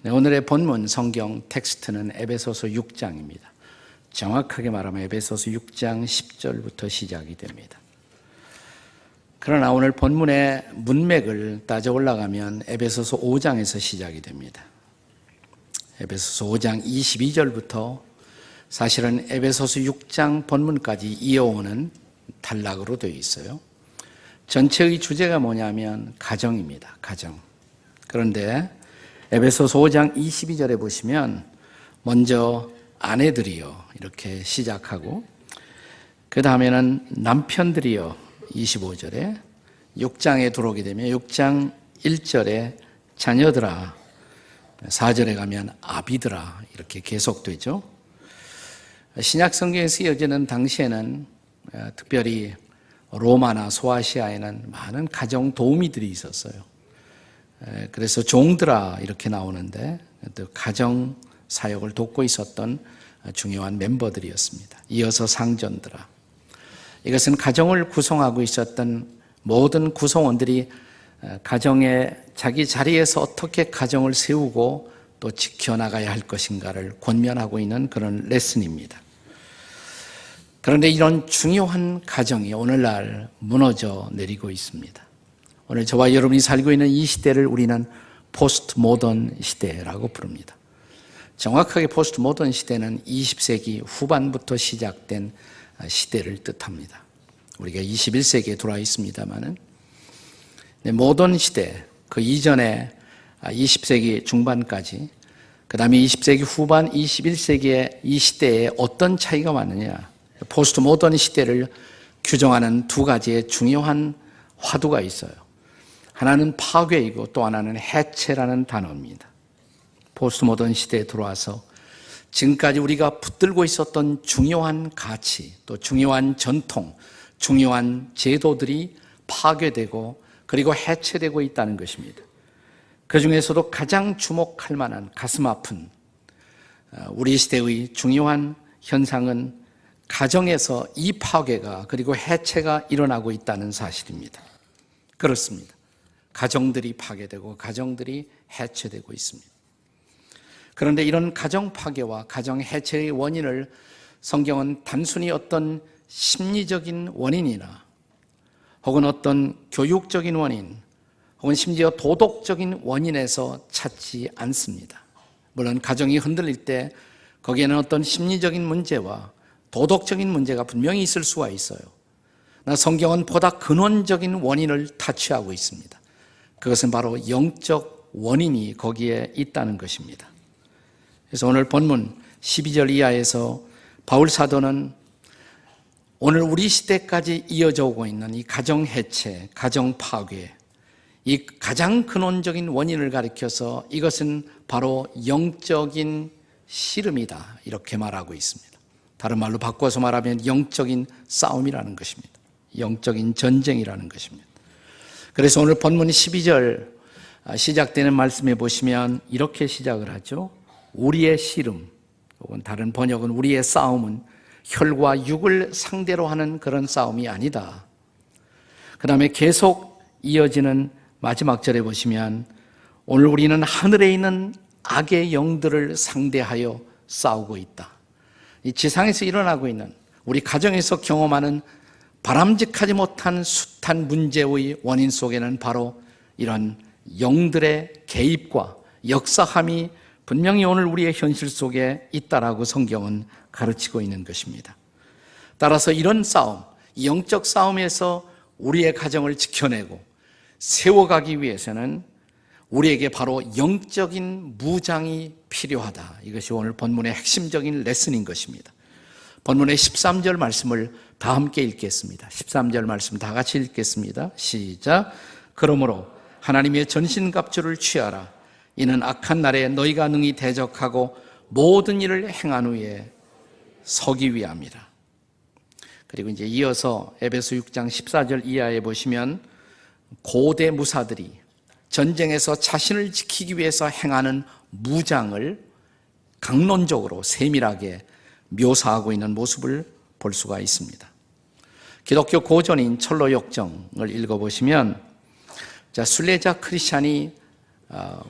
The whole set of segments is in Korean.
네, 오늘의 본문 성경 텍스트는 에베소서 6장입니다. 정확하게 말하면 에베소서 6장 10절부터 시작이 됩니다. 그러나 오늘 본문의 문맥을 따져 올라가면 에베소서 5장에서 시작이 됩니다. 에베소서 5장 22절부터 사실은 에베소서 6장 본문까지 이어오는 단락으로 되어 있어요. 전체의 주제가 뭐냐면 가정입니다. 가정. 그런데 에베소서 5장 22절에 보시면 먼저 아내들이여 이렇게 시작하고 그 다음에는 남편들이여 25절에 6장에 들어오게 되면 6장 1절에 자녀들아, 4절에 가면 아비들아 이렇게 계속되죠. 신약 성경에 쓰여지는 당시에는 특별히 로마나 소아시아에는 많은 가정 도우미들이 있었어요. 그래서 종들아 이렇게 나오는데 또 가정 사역을 돕고 있었던 중요한 멤버들이었습니다. 이어서 상전들아. 이것은 가정을 구성하고 있었던 모든 구성원들이 가정의 자기 자리에서 어떻게 가정을 세우고 또 지켜나가야 할 것인가를 권면하고 있는 그런 레슨입니다. 그런데 이런 중요한 가정이 오늘날 무너져 내리고 있습니다. 오늘 저와 여러분이 살고 있는 이 시대를 우리는 포스트 모던 시대라고 부릅니다. 정확하게 포스트 모던 시대는 20세기 후반부터 시작된 시대를 뜻합니다. 우리가 21세기에 들어와 있습니다만은 모던 시대, 그 이전에 20세기 중반까지, 그 다음에 20세기 후반, 21세기의 이 시대에 어떤 차이가 많느냐. 포스트 모던 시대를 규정하는 두 가지의 중요한 화두가 있어요. 하나는 파괴이고 또 하나는 해체라는 단어입니다. 포스트 모던 시대에 들어와서 지금까지 우리가 붙들고 있었던 중요한 가치, 또 중요한 전통, 중요한 제도들이 파괴되고 그리고 해체되고 있다는 것입니다. 그 중에서도 가장 주목할 만한 가슴 아픈 우리 시대의 중요한 현상은 가정에서 이 파괴가 그리고 해체가 일어나고 있다는 사실입니다. 그렇습니다. 가정들이 파괴되고 가정들이 해체되고 있습니다. 그런데 이런 가정 파괴와 가정 해체의 원인을 성경은 단순히 어떤 심리적인 원인이나 혹은 어떤 교육적인 원인 혹은 심지어 도덕적인 원인에서 찾지 않습니다. 물론 가정이 흔들릴 때 거기에는 어떤 심리적인 문제와 도덕적인 문제가 분명히 있을 수가 있어요. 그러나 성경은 보다 근원적인 원인을 타취하고 있습니다. 그것은 바로 영적 원인이 거기에 있다는 것입니다. 그래서 오늘 본문 12절 이하에서 바울 사도는 오늘 우리 시대까지 이어져 오고 있는 이 가정 해체, 가정 파괴, 이 가장 근원적인 원인을 가리켜서 이것은 바로 영적인 씨름이다 이렇게 말하고 있습니다. 다른 말로 바꿔서 말하면 영적인 싸움이라는 것입니다. 영적인 전쟁이라는 것입니다. 그래서 오늘 본문 12절 시작되는 말씀에 보시면 이렇게 시작을 하죠. 우리의 씨름, 혹은 다른 번역은 우리의 싸움은 혈과 육을 상대로 하는 그런 싸움이 아니다. 그 다음에 계속 이어지는 마지막 절에 보시면 오늘 우리는 하늘에 있는 악의 영들을 상대하여 싸우고 있다. 이 지상에서 일어나고 있는 우리 가정에서 경험하는 바람직하지 못한 숱한 문제의 원인 속에는 바로 이런 영들의 개입과 역사함이 분명히 오늘 우리의 현실 속에 있다라고 성경은 가르치고 있는 것입니다. 따라서 이런 싸움, 영적 싸움에서 우리의 가정을 지켜내고 세워가기 위해서는 우리에게 바로 영적인 무장이 필요하다. 이것이 오늘 본문의 핵심적인 레슨인 것입니다. 본문의 13절 말씀을 다 함께 읽겠습니다. 13절 말씀 다 같이 읽겠습니다. 시작. 그러므로 하나님의 전신갑주를 취하라. 이는 악한 날에 너희가 능히 대적하고 모든 일을 행한 후에 서기 위함이라. 그리고 이제 이어서 에베소 6장 14절 이하에 보시면 고대 무사들이 전쟁에서 자신을 지키기 위해서 행하는 무장을 강론적으로 세밀하게 묘사하고 있는 모습을 볼 수가 있습니다. 기독교 고전인 철로역정을 읽어보시면 순례자 크리스찬이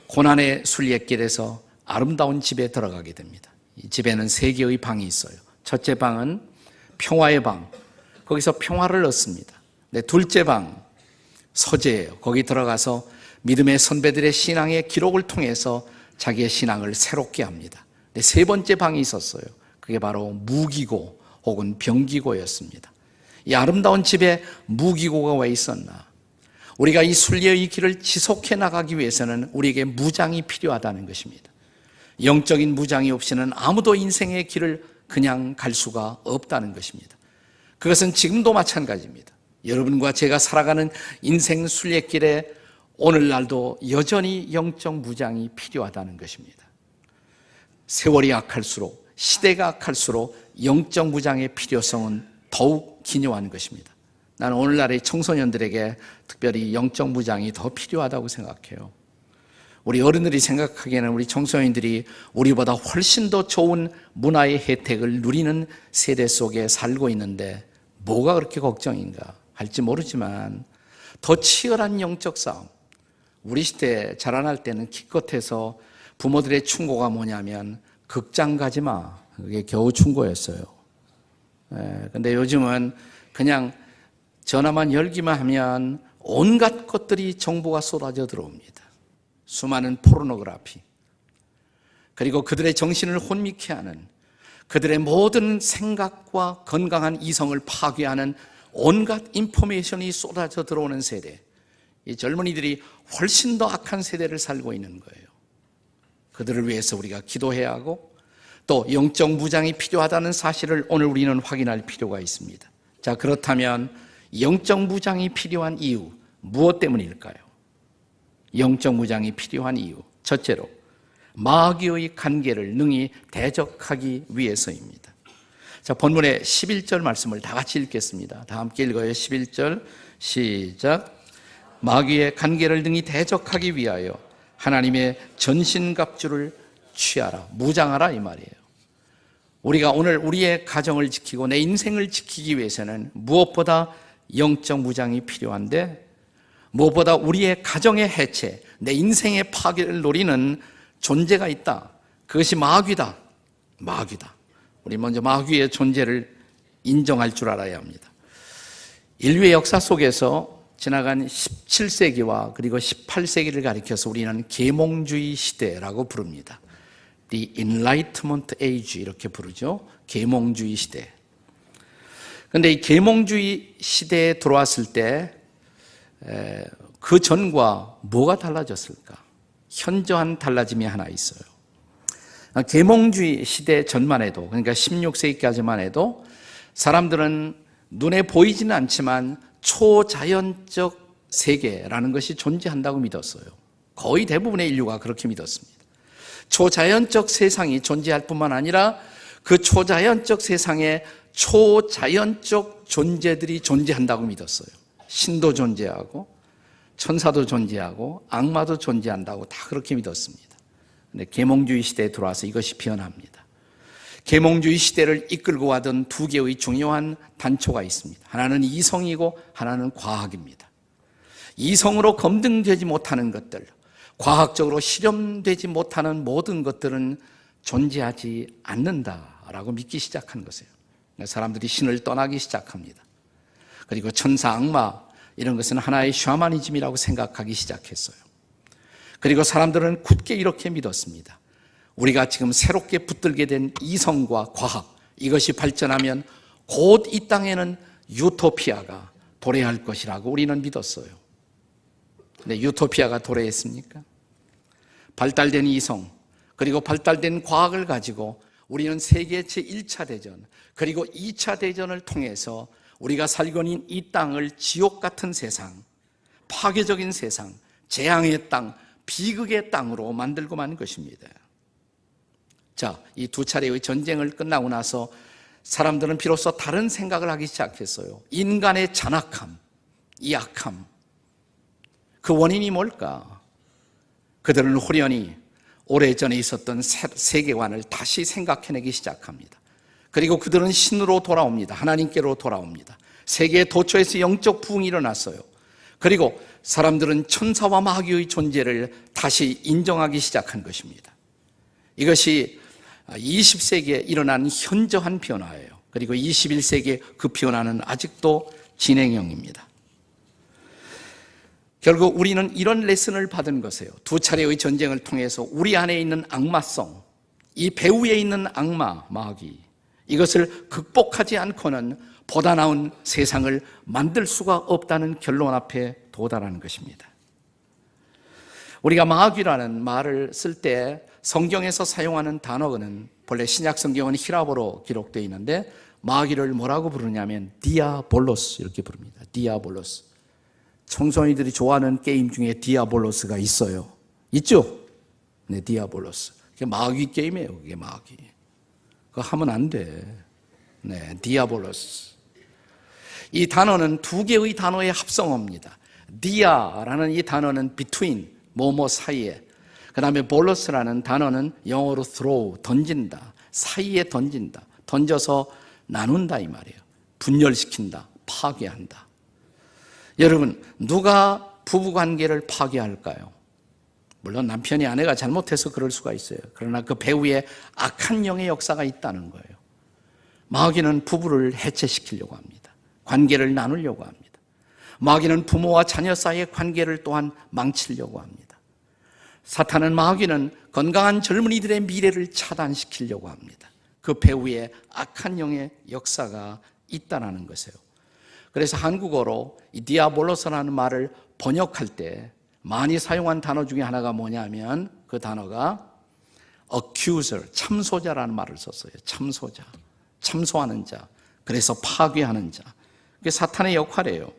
고난의 순례길에서 아름다운 집에 들어가게 됩니다. 이 집에는 3개의 방이 있어요. 첫째 방은 평화의 방, 거기서 평화를 얻습니다. 네, 둘째 방, 서재예요. 거기 들어가서 믿음의 선배들의 신앙의 기록을 통해서 자기의 신앙을 새롭게 합니다. 네, 세 번째 방이 있었어요. 그게 바로 무기고 혹은 병기고였습니다. 이 아름다운 집에 무기고가 왜 있었나? 우리가 이 순례의 길을 지속해 나가기 위해서는 우리에게 무장이 필요하다는 것입니다. 영적인 무장이 없이는 아무도 인생의 길을 그냥 갈 수가 없다는 것입니다. 그것은 지금도 마찬가지입니다. 여러분과 제가 살아가는 인생 순례길에 오늘날도 여전히 영적 무장이 필요하다는 것입니다. 세월이 악할수록, 시대가 악할수록 영적 무장의 필요성은 더욱 기묘한 것입니다. 나는 오늘날의 청소년들에게 특별히 영적 무장이 더 필요하다고 생각해요. 우리 어른들이 생각하기에는 우리 청소년들이 우리보다 훨씬 더 좋은 문화의 혜택을 누리는 세대 속에 살고 있는데 뭐가 그렇게 걱정인가 할지 모르지만 더 치열한 영적 싸움, 우리 시대 자라날 때는 기껏해서 부모들의 충고가 뭐냐면 극장 가지 마, 그게 겨우 충고였어요. 근데 요즘은 그냥 전화만 열기만 하면 온갖 것들이 정보가 쏟아져 들어옵니다. 수많은 포르노그래피, 그리고 그들의 정신을 혼미케 하는, 그들의 모든 생각과 건강한 이성을 파괴하는 온갖 인포메이션이 쏟아져 들어오는 세대, 이 젊은이들이 훨씬 더 악한 세대를 살고 있는 거예요. 그들을 위해서 우리가 기도해야 하고 또 영적 무장이 필요하다는 사실을 오늘 우리는 확인할 필요가 있습니다. 자, 그렇다면 영적 무장이 필요한 이유, 무엇 때문일까요? 영적 무장이 필요한 이유, 첫째로 마귀의 간계를 능히 대적하기 위해서입니다. 자, 본문의 11절 말씀을 다 같이 읽겠습니다. 다 함께 읽어요. 11절 시작. 마귀의 간계를 능히 대적하기 위하여 하나님의 전신갑주를 취하라, 무장하라 이 말이에요. 우리가 오늘 우리의 가정을 지키고 내 인생을 지키기 위해서는 무엇보다 영적 무장이 필요한데, 무엇보다 우리의 가정의 해체, 내 인생의 파괴를 노리는 존재가 있다. 그것이 마귀다. 마귀다. 우리 먼저 마귀의 존재를 인정할 줄 알아야 합니다. 인류의 역사 속에서 지나간 17세기와 그리고 18세기를 가리켜서 우리는 계몽주의 시대라고 부릅니다. The Enlightenment Age 이렇게 부르죠. 계몽주의 시대. 그런데 이 계몽주의 시대에 들어왔을 때 그 전과 뭐가 달라졌을까? 현저한 달라짐이 하나 있어요. 계몽주의 시대 전만 해도, 그러니까 16세기까지만 해도 사람들은 눈에 보이지는 않지만 초자연적 세계라는 것이 존재한다고 믿었어요. 거의 대부분의 인류가 그렇게 믿었습니다. 초자연적 세상이 존재할 뿐만 아니라 그 초자연적 세상에 초자연적 존재들이 존재한다고 믿었어요. 신도 존재하고 천사도 존재하고 악마도 존재한다고 다 그렇게 믿었습니다. 그런데 계몽주의 시대에 들어와서 이것이 변합니다. 계몽주의 시대를 이끌고 가던 두 개의 중요한 단초가 있습니다. 하나는 이성이고 하나는 과학입니다. 이성으로 검증되지 못하는 것들, 과학적으로 실험되지 못하는 모든 것들은 존재하지 않는다라고 믿기 시작한 것이에요. 사람들이 신을 떠나기 시작합니다. 그리고 천사, 악마 이런 것은 하나의 샤머니즘이라고 생각하기 시작했어요. 그리고 사람들은 굳게 이렇게 믿었습니다. 우리가 지금 새롭게 붙들게 된 이성과 과학, 이것이 발전하면 곧 이 땅에는 유토피아가 도래할 것이라고 우리는 믿었어요. 근데 유토피아가 도래했습니까? 발달된 이성, 그리고 발달된 과학을 가지고 우리는 세계 제1차 대전, 그리고 2차 대전을 통해서 우리가 살고 있는 이 땅을 지옥 같은 세상, 파괴적인 세상, 재앙의 땅, 비극의 땅으로 만들고 만 것입니다. 자, 이 두 차례의 전쟁을 끝나고 나서 사람들은 비로소 다른 생각을 하기 시작했어요. 인간의 잔악함, 이 악함, 그 원인이 뭘까? 그들은 호련히 오래전에 있었던 세계관을 다시 생각해내기 시작합니다. 그리고 그들은 신으로 돌아옵니다. 하나님께로 돌아옵니다. 세계의 도처에서 영적 부흥이 일어났어요. 그리고 사람들은 천사와 마귀의 존재를 다시 인정하기 시작한 것입니다. 이것이 20세기에 일어난 현저한 변화예요. 그리고 21세기에 그 변화는 아직도 진행형입니다. 결국 우리는 이런 레슨을 받은 것이에요. 두 차례의 전쟁을 통해서 우리 안에 있는 악마성, 이 배후에 있는 악마, 마귀, 이것을 극복하지 않고는 보다 나은 세상을 만들 수가 없다는 결론 앞에 도달하는 것입니다. 우리가 마귀라는 말을 쓸 때 성경에서 사용하는 단어는 본래 신약 성경은 히라보로 기록되어 있는데 마귀를 뭐라고 부르냐면 디아볼로스 이렇게 부릅니다. 디아볼로스. 청소년들이 좋아하는 게임 중에 디아볼로스가 있어요. 있죠? 네, 디아볼로스. 그게 마귀 게임이에요. 그게 마귀. 그거 하면 안 돼. 네, 디아볼로스. 이 단어는 두 개의 단어의 합성어입니다. 디아라는 이 단어는 between, 뭐뭐 사이에. 그 다음에 볼로스라는 단어는 영어로 throw, 던진다. 사이에 던진다. 던져서 나눈다 이 말이에요. 분열시킨다. 파괴한다. 여러분, 누가 부부관계를 파괴할까요? 물론 남편이 아내가 잘못해서 그럴 수가 있어요. 그러나 그 배후에 악한 영의 역사가 있다는 거예요. 마귀는 부부를 해체시키려고 합니다. 관계를 나누려고 합니다. 마귀는 부모와 자녀 사이의 관계를 또한 망치려고 합니다. 사탄은 마귀는 건강한 젊은이들의 미래를 차단시키려고 합니다. 그 배후에 악한 영의 역사가 있다는 것이에요. 그래서 한국어로 이 디아볼로스라는 말을 번역할 때 많이 사용한 단어 중에 하나가 뭐냐면 그 단어가 accuser, 참소자라는 말을 썼어요. 참소자, 참소하는 자, 그래서 파괴하는 자. 그게 사탄의 역할이에요.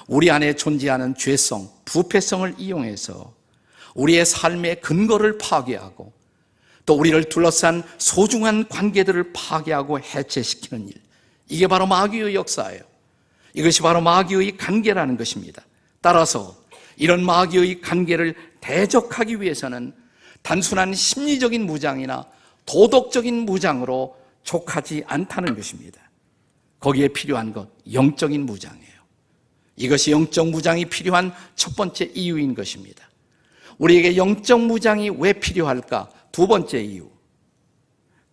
우리 안에 존재하는 죄성, 부패성을 이용해서 우리의 삶의 근거를 파괴하고 또 우리를 둘러싼 소중한 관계들을 파괴하고 해체시키는 일. 이게 바로 마귀의 역사예요. 이것이 바로 마귀의 관계라는 것입니다. 따라서 이런 마귀의 관계를 대적하기 위해서는 단순한 심리적인 무장이나 도덕적인 무장으로 족하지 않다는 것입니다. 거기에 필요한 것, 영적인 무장이에요. 이것이 영적 무장이 필요한 첫 번째 이유인 것입니다. 우리에게 영적 무장이 왜 필요할까? 두 번째 이유,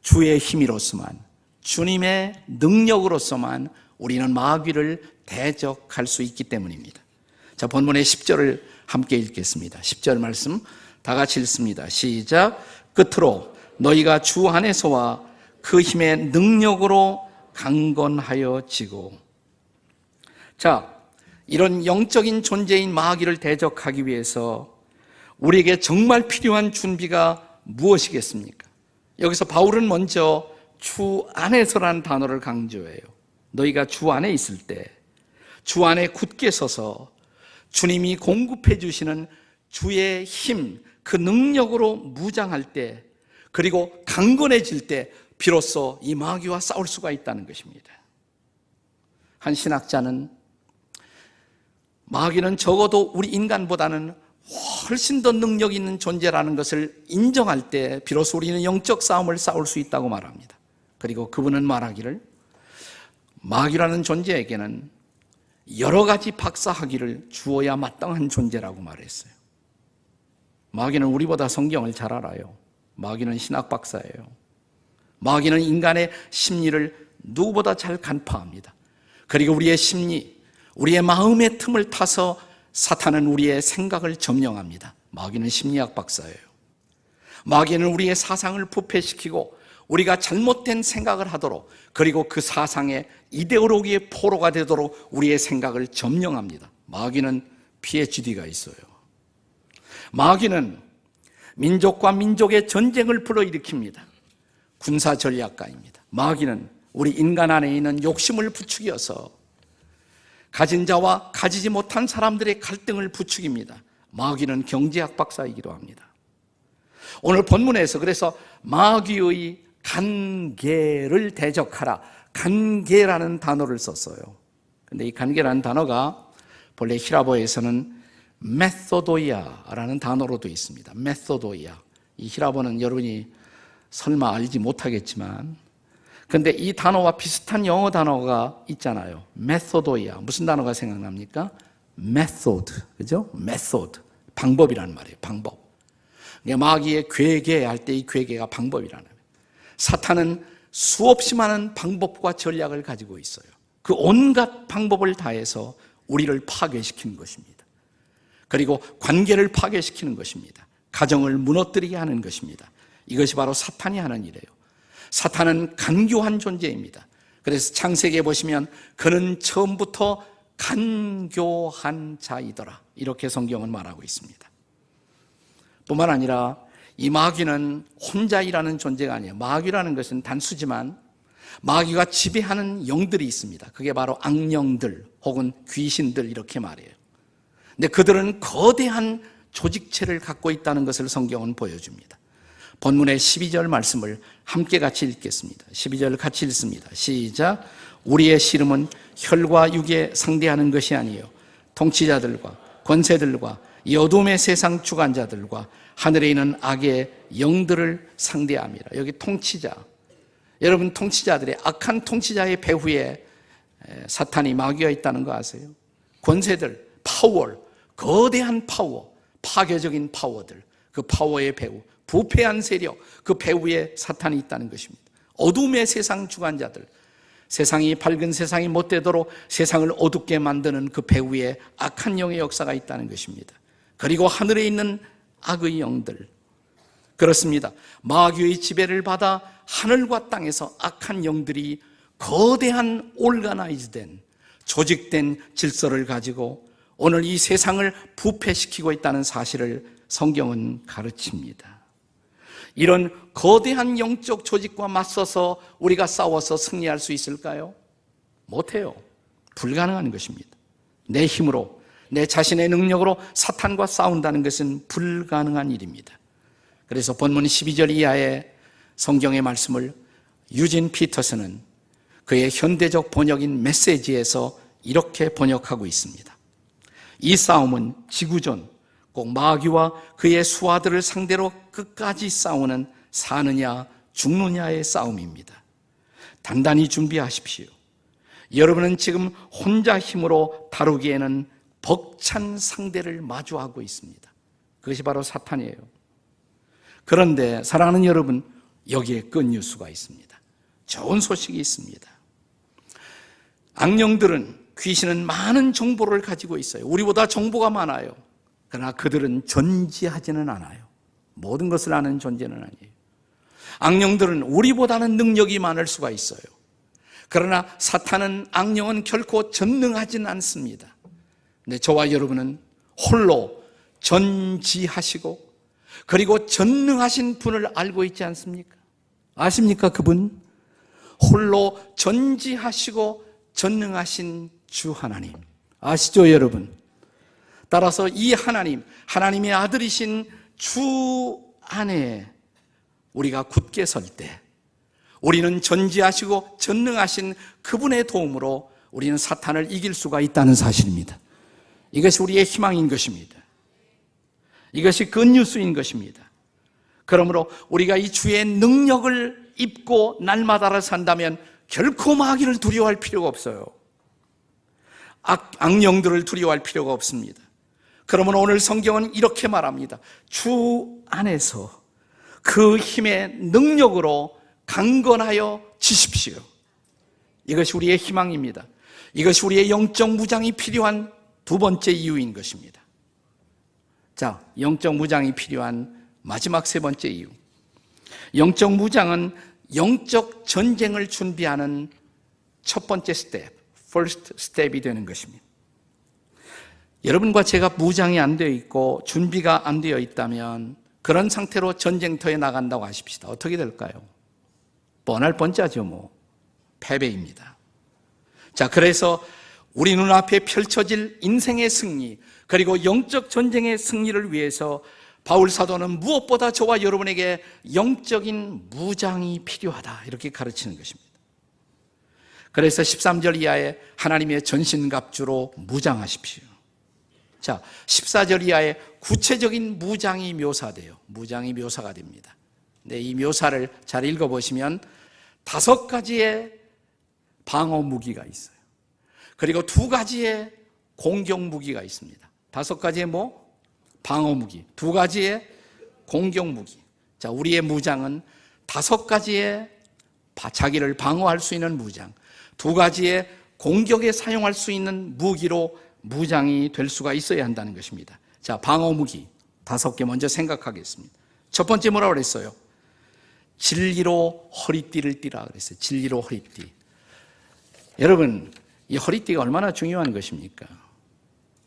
주의 힘으로서만, 주님의 능력으로서만 우리는 마귀를 대적할 수 있기 때문입니다. 자, 본문의 10절을 함께 읽겠습니다. 10절 말씀 다 같이 읽습니다. 시작. 끝으로 너희가 주 안에서와 그 힘의 능력으로 강건하여 지고. 자, 이런 영적인 존재인 마귀를 대적하기 위해서 우리에게 정말 필요한 준비가 무엇이겠습니까? 여기서 바울은 먼저 주 안에서라는 단어를 강조해요. 너희가 주 안에 있을 때, 주 안에 굳게 서서 주님이 공급해 주시는 주의 힘, 그 능력으로 무장할 때, 그리고 강건해질 때 비로소 이 마귀와 싸울 수가 있다는 것입니다. 한 신학자는 마귀는 적어도 우리 인간보다는 훨씬 더 능력 있는 존재라는 것을 인정할 때 비로소 우리는 영적 싸움을 싸울 수 있다고 말합니다. 그리고 그분은 말하기를 마귀라는 존재에게는 여러 가지 박사학위를 주어야 마땅한 존재라고 말했어요. 마귀는 우리보다 성경을 잘 알아요. 마귀는 신학 박사예요. 마귀는 인간의 심리를 누구보다 잘 간파합니다. 그리고 우리의 심리, 우리의 마음의 틈을 타서 사탄은 우리의 생각을 점령합니다. 마귀는 심리학 박사예요. 마귀는 우리의 사상을 부패시키고 우리가 잘못된 생각을 하도록, 그리고 그 사상의 이데올로기의 포로가 되도록 우리의 생각을 점령합니다. 마귀는 PhD가 있어요. 마귀는 민족과 민족의 전쟁을 불러일으킵니다. 군사 전략가입니다. 마귀는 우리 인간 안에 있는 욕심을 부추겨서 가진 자와 가지지 못한 사람들의 갈등을 부추깁니다. 마귀는 경제학 박사이기도 합니다. 오늘 본문에서 그래서 마귀의 간계를 대적하라, 간계라는 단어를 썼어요. 근데 이 간계라는 단어가 본래 히라보에서는 메소도이아라는 단어로도 있습니다. 메소도이아. 이 히라보는 여러분이 설마 알지 못하겠지만, 근데 이 단어와 비슷한 영어 단어가 있잖아요. 메소도이아. 무슨 단어가 생각납니까? 메소드. 그죠? 메소드. 방법이라는 말이에요. 방법. 마귀의 괴계할 때 이 괴계가 방법이라는 거예요. 사탄은 수없이 많은 방법과 전략을 가지고 있어요. 그 온갖 방법을 다해서 우리를 파괴시키는 것입니다. 그리고 관계를 파괴시키는 것입니다. 가정을 무너뜨리게 하는 것입니다. 이것이 바로 사탄이 하는 일이에요. 사탄은 간교한 존재입니다. 그래서 창세기에 보시면 그는 처음부터 간교한 자이더라, 이렇게 성경은 말하고 있습니다. 뿐만 아니라 이 마귀는 혼자 일하는 존재가 아니에요. 마귀라는 것은 단수지만 마귀가 지배하는 영들이 있습니다. 그게 바로 악령들 혹은 귀신들, 이렇게 말해요. 근데 그들은 거대한 조직체를 갖고 있다는 것을 성경은 보여줍니다. 본문의 12절 말씀을 함께 같이 읽겠습니다. 12절 같이 읽습니다. 시작. 우리의 씨름은 혈과 육에 상대하는 것이 아니요 통치자들과 권세들과 이 어둠의 세상 주관자들과 하늘에 있는 악의 영들을 상대함이라. 여기 통치자, 여러분 통치자들의, 악한 통치자의 배후에 사탄이, 마귀가 있다는 거 아세요? 권세들, 파워, 거대한 파워, 파괴적인 파워들, 그 파워의 배후, 부패한 세력, 그 배후에 사탄이 있다는 것입니다. 어둠의 세상 주관자들, 세상이 밝은 세상이 못 되도록 세상을 어둡게 만드는 그 배후에 악한 영의 역사가 있다는 것입니다. 그리고 하늘에 있는 악의 영들, 그렇습니다. 마귀의 지배를 받아 하늘과 땅에서 악한 영들이 거대한 올가나이즈된, 조직된 질서를 가지고 오늘 이 세상을 부패시키고 있다는 사실을 성경은 가르칩니다. 이런 거대한 영적 조직과 맞서서 우리가 싸워서 승리할 수 있을까요? 못해요. 불가능한 것입니다. 내 힘으로, 내 자신의 능력으로 사탄과 싸운다는 것은 불가능한 일입니다. 그래서 본문 12절 이하의 성경의 말씀을 유진 피터슨은 그의 현대적 번역인 메시지에서 이렇게 번역하고 있습니다. 이 싸움은 지구전, 꼭 마귀와 그의 수하들을 상대로 끝까지 싸우는 사느냐 죽느냐의 싸움입니다. 단단히 준비하십시오. 여러분은 지금 혼자 힘으로 다루기에는 벅찬 상대를 마주하고 있습니다. 그것이 바로 사탄이에요. 그런데 사랑하는 여러분, 여기에 끈뉴스가 있습니다. 좋은 소식이 있습니다. 악령들은, 귀신은 많은 정보를 가지고 있어요. 우리보다 정보가 많아요. 그러나 그들은 전지하지는 않아요. 모든 것을 아는 존재는 아니에요. 악령들은 우리보다는 능력이 많을 수가 있어요. 그러나 사탄은, 악령은 결코 전능하지는 않습니다. 근데 저와 여러분은 홀로 전지하시고 그리고 전능하신 분을 알고 있지 않습니까? 아십니까? 그분 홀로 전지하시고 전능하신 주 하나님 아시죠, 여러분? 따라서 이 하나님, 하나님의 아들이신 주 안에 우리가 굳게 설 때 우리는 전지하시고 전능하신 그분의 도움으로 우리는 사탄을 이길 수가 있다는 사실입니다. 이것이 우리의 희망인 것입니다. 이것이 굿뉴스인 것입니다. 그러므로 우리가 이 주의 능력을 입고 날마다를 산다면 결코 마귀를 두려워할 필요가 없어요. 악령들을 두려워할 필요가 없습니다. 그러면 오늘 성경은 이렇게 말합니다. 주 안에서 그 힘의 능력으로 강건하여 지십시오. 이것이 우리의 희망입니다. 이것이 우리의 영적 무장이 필요한 두 번째 이유인 것입니다. 자, 영적 무장이 필요한 마지막 세 번째 이유. 영적 무장은 영적 전쟁을 준비하는 첫 번째 스텝, first step이 되는 것입니다. 여러분과 제가 무장이 안 되어 있고 준비가 안 되어 있다면 그런 상태로 전쟁터에 나간다고 하십시다. 어떻게 될까요? 뻔할 뻔짜죠, 뭐. 패배입니다. 자, 그래서 우리 눈앞에 펼쳐질 인생의 승리, 그리고 영적 전쟁의 승리를 위해서 바울 사도는 무엇보다 저와 여러분에게 영적인 무장이 필요하다, 이렇게 가르치는 것입니다. 그래서 13절 이하에 하나님의 전신갑주로 무장하십시오. 자, 14절 이하에 구체적인 무장이 묘사돼요. 무장이 묘사가 됩니다. 근데 이 묘사를 잘 읽어보시면 5가지의 방어 무기가 있어요. 그리고 2가지의 공격 무기가 있습니다. 5가지의 방어 무기, 2가지의 공격 무기. 자, 우리의 무장은 5가지의 자기를 방어할 수 있는 무장, 2가지의 공격에 사용할 수 있는 무기로 무장이 될 수가 있어야 한다는 것입니다. 자, 방어 무기 5개 먼저 생각하겠습니다. 첫 번째 뭐라고 그랬어요? 진리로 허리띠를 띠라 그랬어요. 진리로 허리띠. 여러분, 이 허리띠가 얼마나 중요한 것입니까?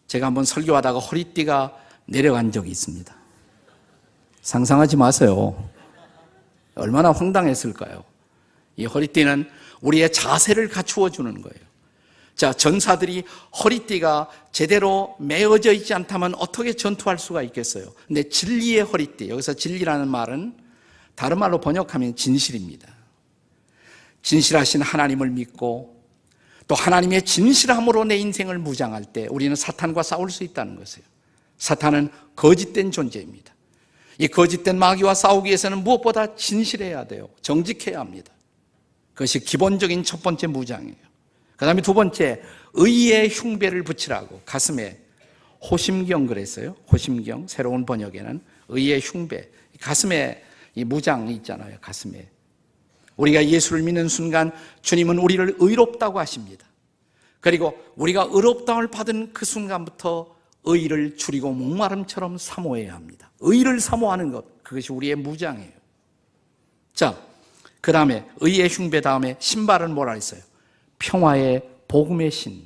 제가 한번 설교하다가 허리띠가 내려간 적이 있습니다. 상상하지 마세요. 얼마나 황당했을까요? 이 허리띠는 우리의 자세를 갖추어 주는 거예요. 자, 전사들이 허리띠가 제대로 메어져 있지 않다면 어떻게 전투할 수가 있겠어요? 근데 진리의 허리띠, 여기서 진리라는 말은 다른 말로 번역하면 진실입니다. 진실하신 하나님을 믿고 또 하나님의 진실함으로 내 인생을 무장할 때 우리는 사탄과 싸울 수 있다는 것이에요. 사탄은 거짓된 존재입니다. 이 거짓된 마귀와 싸우기 위해서는 무엇보다 진실해야 돼요. 정직해야 합니다. 그것이 기본적인 첫 번째 무장이에요. 그 다음에 2번째, 의의 흉배를 붙이라고 가슴에 호심경 그랬어요. 호심경, 새로운 번역에는 의의 흉배. 가슴에 이 무장이 있잖아요. 가슴에. 우리가 예수를 믿는 순간 주님은 우리를 의롭다고 하십니다. 그리고 우리가 의롭다움을 받은 그 순간부터 의를 줄이고 목마름처럼 사모해야 합니다. 의를 사모하는 것, 그것이 우리의 무장이에요. 자, 그 다음에 의의 흉배 다음에 신발은 뭐라 했어요? 평화의 복음의 신.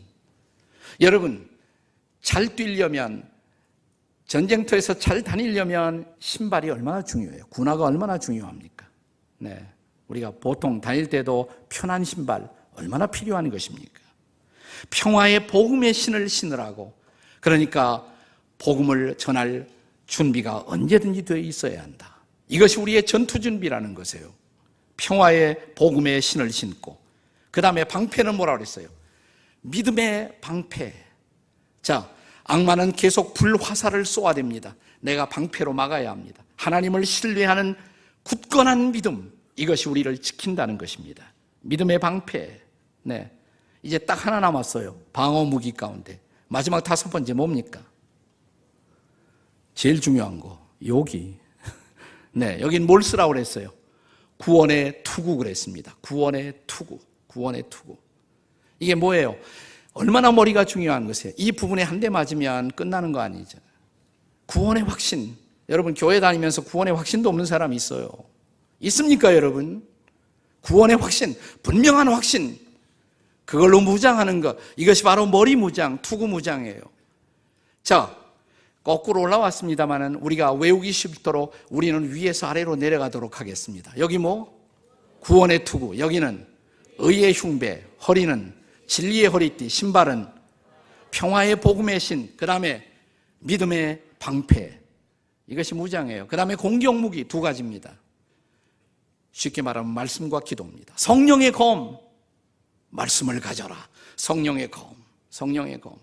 여러분, 잘 뛰려면, 전쟁터에서 잘 다니려면 신발이 얼마나 중요해요? 군화가 얼마나 중요합니까? 네, 우리가 보통 다닐 때도 편한 신발 얼마나 필요한 것입니까? 평화의 복음의 신을 신으라고. 그러니까 복음을 전할 준비가 언제든지 되어 있어야 한다. 이것이 우리의 전투 준비라는 것이에요. 평화의 복음의 신을 신고, 그 다음에 방패는 뭐라고 그랬어요? 믿음의 방패. 자, 악마는 계속 불화살을 쏘아댑니다. 내가 방패로 막아야 합니다. 하나님을 신뢰하는 굳건한 믿음, 이것이 우리를 지킨다는 것입니다. 믿음의 방패. 네, 이제 딱 하나 남았어요. 방어 무기 가운데 마지막 5번째 뭡니까? 제일 중요한 거, 여기. 네, 여긴 뭘 쓰라고 그랬어요? 구원의 투구 그랬습니다. 구원의 투구. 구원의 투구. 이게 뭐예요? 얼마나 머리가 중요한 것이에요. 이 부분에 한 대 맞으면 끝나는 거 아니죠. 구원의 확신. 여러분, 교회 다니면서 구원의 확신도 없는 사람이 있어요. 있습니까, 여러분? 구원의 확신, 분명한 확신. 그걸로 무장하는 것, 이것이 바로 머리 무장, 투구 무장이에요. 자, 거꾸로 올라왔습니다만은 우리가 외우기 쉽도록 우리는 위에서 아래로 내려가도록 하겠습니다. 여기 뭐? 구원의 투구. 여기는 의의 흉배, 허리는 진리의 허리띠, 신발은 평화의 복음의 신, 그 다음에 믿음의 방패. 이것이 무장이에요. 그 다음에 공격 무기 2가지입니다. 쉽게 말하면 말씀과 기도입니다. 성령의 검, 말씀을 가져라. 성령의 검, 성령의 검.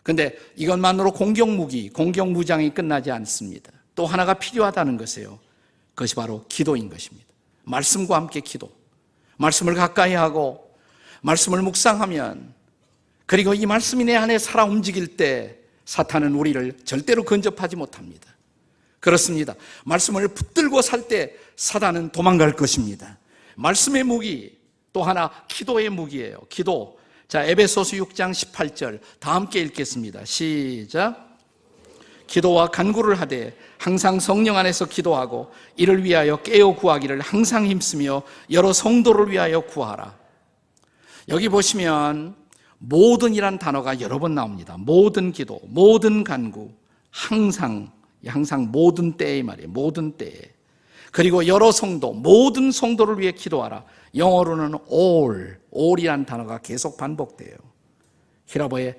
근데 이것만으로 공격 무기, 공격 무장이 끝나지 않습니다. 또 하나가 필요하다는 것이에요. 그것이 바로 기도인 것입니다. 말씀과 함께 기도. 말씀을 가까이 하고 말씀을 묵상하면, 그리고 이 말씀이 내 안에 살아 움직일 때 사탄은 우리를 절대로 근접하지 못합니다. 그렇습니다. 말씀을 붙들고 살 때 사단은 도망갈 것입니다. 말씀의 무기, 또 하나 기도의 무기예요. 기도. 자, 에베소서 6장 18절 다 함께 읽겠습니다. 시작. 기도와 간구를 하되 항상 성령 안에서 기도하고 이를 위하여 깨어 구하기를 항상 힘쓰며 여러 성도를 위하여 구하라. 여기 보시면 모든이란 단어가 여러 번 나옵니다. 모든 기도, 모든 간구, 항상 모든 때에 말이에요. 모든 때에. 그리고 여러 성도, 모든 성도를 위해 기도하라. 영어로는 all이라는 단어가 계속 반복돼요. 히라보의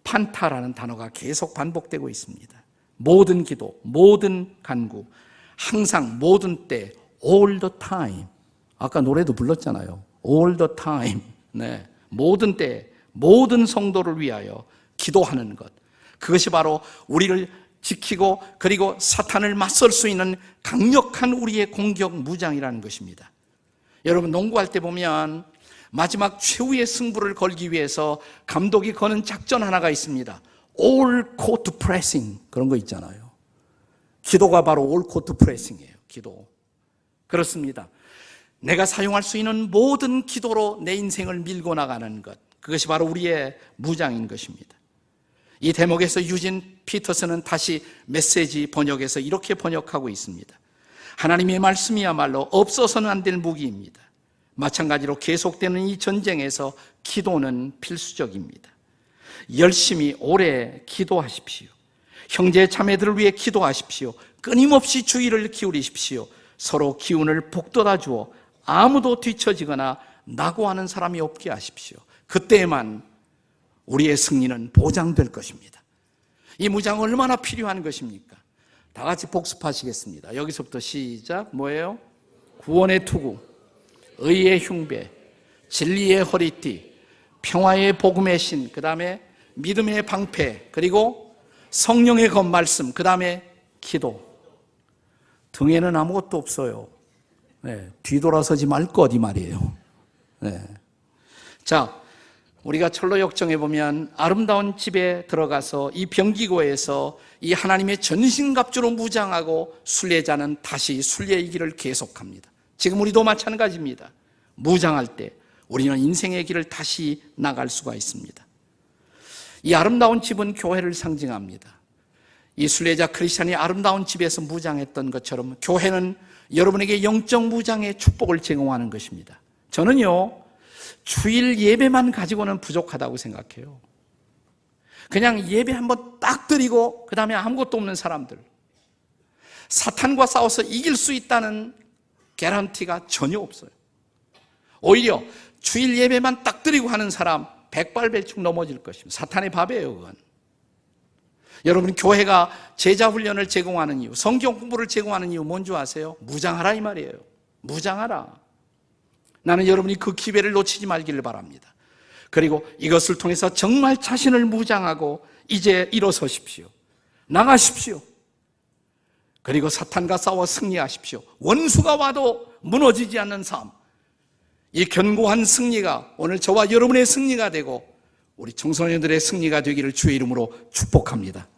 판타라는 단어가 계속 반복되고 있습니다. 모든 기도, 모든 간구, 항상 모든 때, all the time. 아까 노래도 불렀잖아요. all the time. 네, 모든 때, 모든 성도를 위하여 기도하는 것. 그것이 바로 우리를 지키고 그리고 사탄을 맞설 수 있는 강력한 우리의 공격 무장이라는 것입니다. 여러분, 농구할 때 보면 마지막 최후의 승부를 걸기 위해서 감독이 거는 작전 하나가 있습니다. All court pressing, 그런 거 있잖아요. 기도가 바로 올 코트 프레싱이에요. 기도. 그렇습니다. 내가 사용할 수 있는 모든 기도로 내 인생을 밀고 나가는 것, 그것이 바로 우리의 무장인 것입니다. 이 대목에서 유진 피터슨은 다시 메시지 번역에서 이렇게 번역하고 있습니다. 하나님의 말씀이야말로 없어서는 안 될 무기입니다. 마찬가지로 계속되는 이 전쟁에서 기도는 필수적입니다. 열심히 오래 기도하십시오. 형제 자매들을 위해 기도하십시오. 끊임없이 주의를 기울이십시오. 서로 기운을 북돋아 주어 아무도 뒤처지거나 낙오하는 사람이 없게 하십시오. 그때에만 우리의 승리는 보장될 것입니다. 이 무장 얼마나 필요한 것입니까? 다 같이 복습하시겠습니다. 여기서부터 시작. 뭐예요? 구원의 투구, 의의 흉배, 진리의 허리띠, 평화의 복음의 신, 그 다음에 믿음의 방패, 그리고 성령의 겉말씀, 그 다음에 기도. 등에는 아무것도 없어요. 뒤돌아서지 말 것 이 말이에요. 자, 우리가 철로 역정에 보면 아름다운 집에 들어가서 이 병기고에서 이 하나님의 전신갑주로 무장하고 순례자는 다시 순례의 길을 계속합니다. 지금 우리도 마찬가지입니다. 무장할 때 우리는 인생의 길을 다시 나갈 수가 있습니다. 이 아름다운 집은 교회를 상징합니다. 이 순례자 크리스찬이 아름다운 집에서 무장했던 것처럼 교회는 여러분에게 영적 무장의 축복을 제공하는 것입니다. 저는요, 주일 예배만 가지고는 부족하다고 생각해요. 그냥 예배 한번 딱 드리고 그 다음에 아무것도 없는 사람들, 사탄과 싸워서 이길 수 있다는 개런티가 전혀 없어요. 오히려 주일 예배만 딱 드리고 하는 사람 백발백중 넘어질 것입니다. 사탄의 밥이에요, 그건. 여러분, 교회가 제자훈련을 제공하는 이유, 성경 공부를 제공하는 이유 뭔지 아세요? 무장하라 이 말이에요. 무장하라. 나는 여러분이 그 기회를 놓치지 말기를 바랍니다. 그리고 이것을 통해서 정말 자신을 무장하고 이제 일어서십시오. 나가십시오. 그리고 사탄과 싸워 승리하십시오. 원수가 와도 무너지지 않는 삶, 이 견고한 승리가 오늘 저와 여러분의 승리가 되고 우리 청소년들의 승리가 되기를 주의 이름으로 축복합니다.